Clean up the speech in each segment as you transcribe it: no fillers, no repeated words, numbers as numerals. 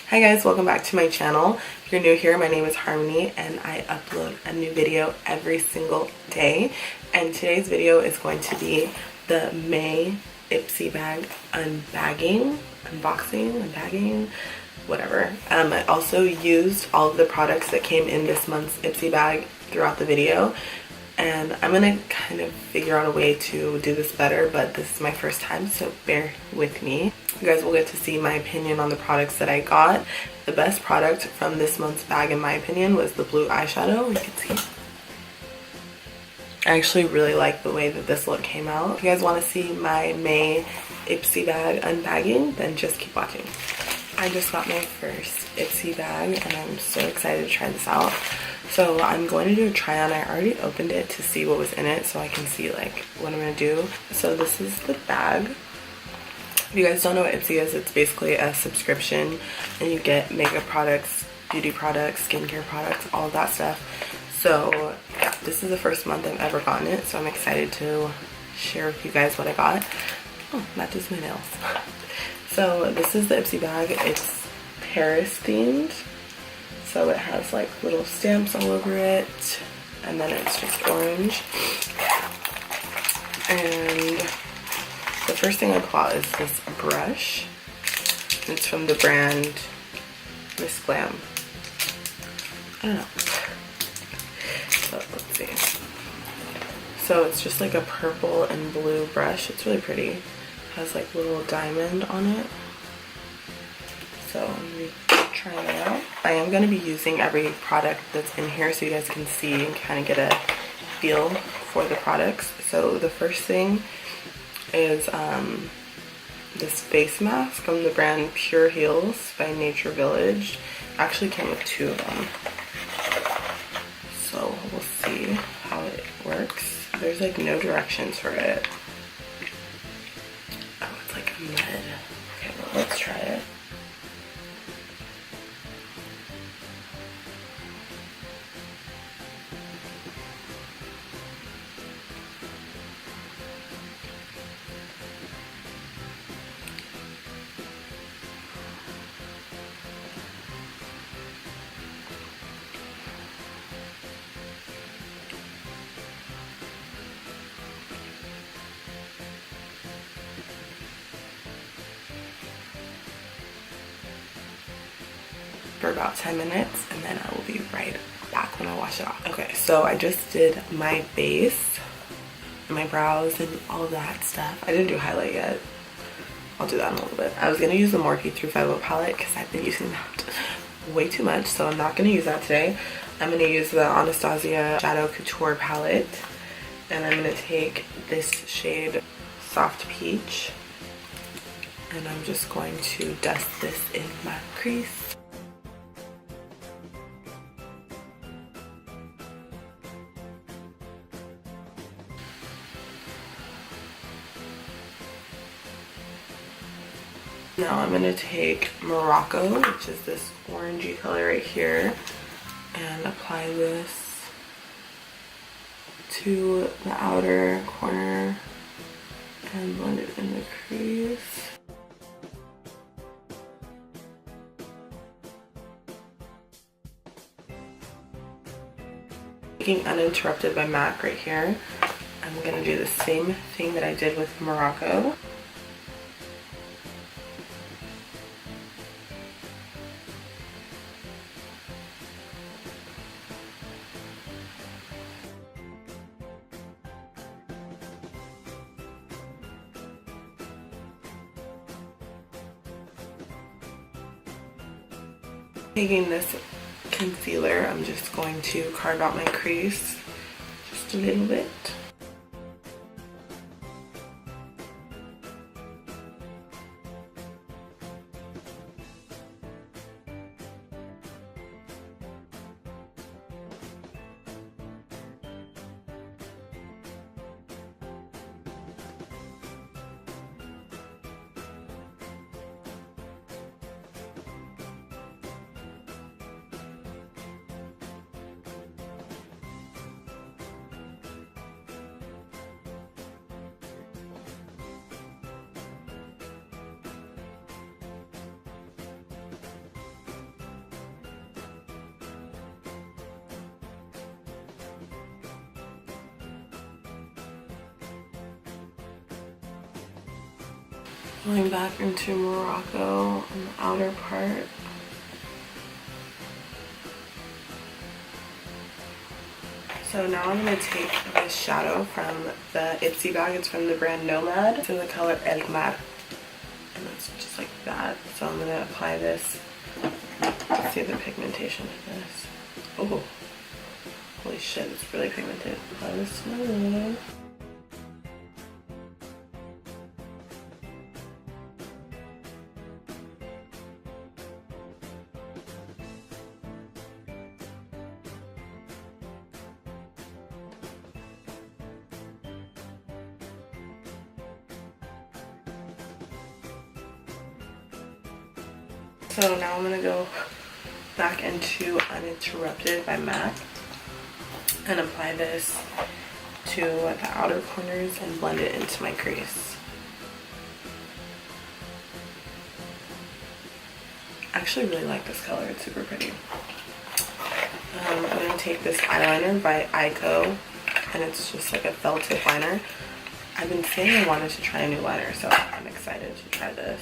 Hi guys, welcome back to my channel. If you're new here, my name is Harmony and I upload a new video every single day. And today's video is going to be the May Ipsy Bag unbagging, whatever. I also used all of the products that came in this month's Ipsy Bag throughout the video. And I'm gonna kind of figure out a way to do this better, but this is my first time, so bear with me. You guys will get to see my opinion on the products that I got. The best product from this month's bag, in my opinion, was the blue eyeshadow. You can see. I actually really like the way that this look came out. If you guys want to see my May Ipsy Bag unbagging, then just keep watching. I just got my first Ipsy bag and I'm so excited to try this out. So I'm going to do a try on. I already opened it to see what was in it so I can see like what I'm going to do. So this is the bag. If you guys don't know what Ipsy is, it's basically a subscription and you get makeup products, beauty products, skincare products, all of that stuff. So yeah, this is the first month I've ever gotten it, so I'm excited to share with you guys what I got. Oh, matches my nails. So this is the Ipsy bag. It's Paris themed. So it has like little stamps all over it, and then it's just orange. And the first thing I bought is this brush. It's from the brand Miss Glam. I don't know. So let's see. So it's just like a purple and blue brush. It's really pretty. It has like little diamond on it. So I'm gonna try it out. I am going to be using every product that's in here so you guys can see and kind of get a feel for the products. So the first thing is this face mask from the brand Pure Heals by Nature Village. Actually came with two of them. So we'll see how it works. There's like no directions for it. Oh, it's like a mud. Okay, well, let's try it. For about 10 minutes and then I will be right back when I wash it off. Okay, so I just did my base, my brows and all of that stuff. I didn't do highlight yet. I'll do that in a little bit. I was gonna use the Morphe 350 palette because I've been using that way too much, so I'm not gonna use that today. I'm gonna use the Anastasia Shadow Couture palette and I'm gonna take this shade Soft Peach and I'm just going to dust this in my crease. Now I'm going to take Morocco, which is this orangey color right here, and apply this to the outer corner and blend it in the crease. Taking Uninterrupted by MAC right here, I'm going to do the same thing that I did with Morocco. Taking this concealer, I'm just going to carve out my crease just a little bit. Going back into Morocco on the outer part. So now I'm going to take this shadow from the Ipsy bag. It's from the brand Nomad. It's in the color El Mar. And it's just like that. So I'm going to apply this. Let's see the pigmentation of this. Oh, holy shit, it's really pigmented. Apply this smooth. So now I'm gonna go back into Uninterrupted by MAC and apply this to the outer corners and blend it into my crease. I actually really like this color, it's super pretty. I'm gonna take this eyeliner by Ico, and it's just like a felt tip liner. I've been saying I wanted to try a new liner, so I'm excited to try this.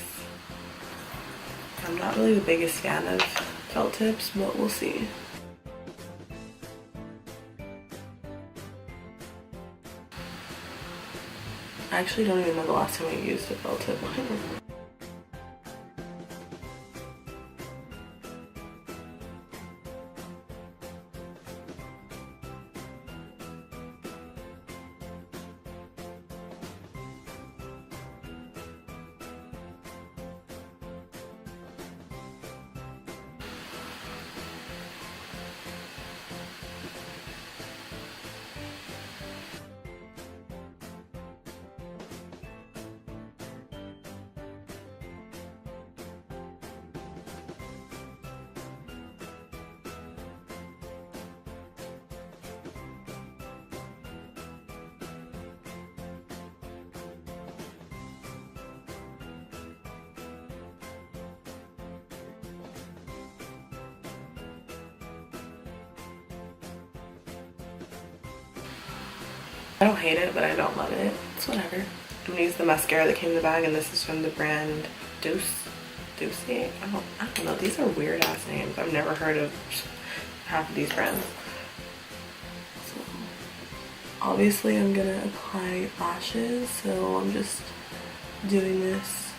I'm not really the biggest fan of felt tips, but we'll see. I actually don't even know the last time I used a felt tip liner. I don't hate it, but I don't love it. It's whatever. I'm gonna use the mascara that came in the bag, and this is from the brand Deuce. I don't know. These are weird ass names. I've never heard of half of these brands. So obviously I'm gonna apply lashes, so I'm just doing this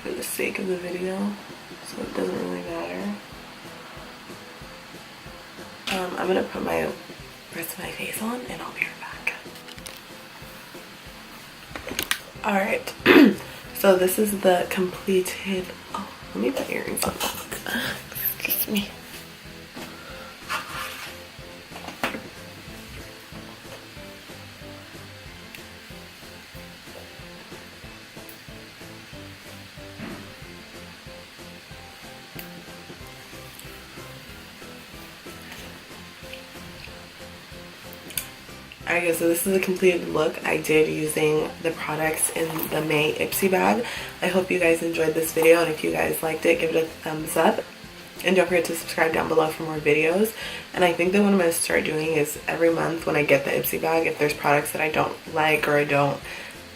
for the sake of the video, so it doesn't really matter. I'm gonna put my rest of my face on and I'll be right back. Alright, so this is the completed, oh, let me put earrings on. Excuse me. Alright guys, so this is a completed look I did using the products in the May Ipsy bag. I hope you guys enjoyed this video, and if you guys liked it, give it a thumbs up. And don't forget to subscribe down below for more videos. And I think that what I'm going to start doing is every month when I get the Ipsy bag, if there's products that I don't like or I don't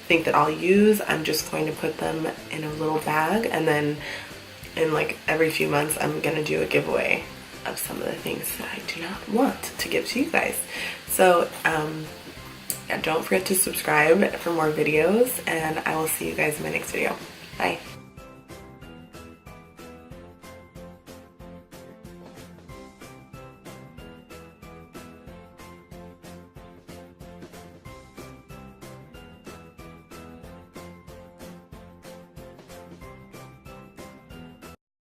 think that I'll use, I'm just going to put them in a little bag, and then in like every few months I'm going to do a giveaway of some of the things that I do not want to give to you guys. So yeah, don't forget to subscribe for more videos, and I will see you guys in my next video. Bye.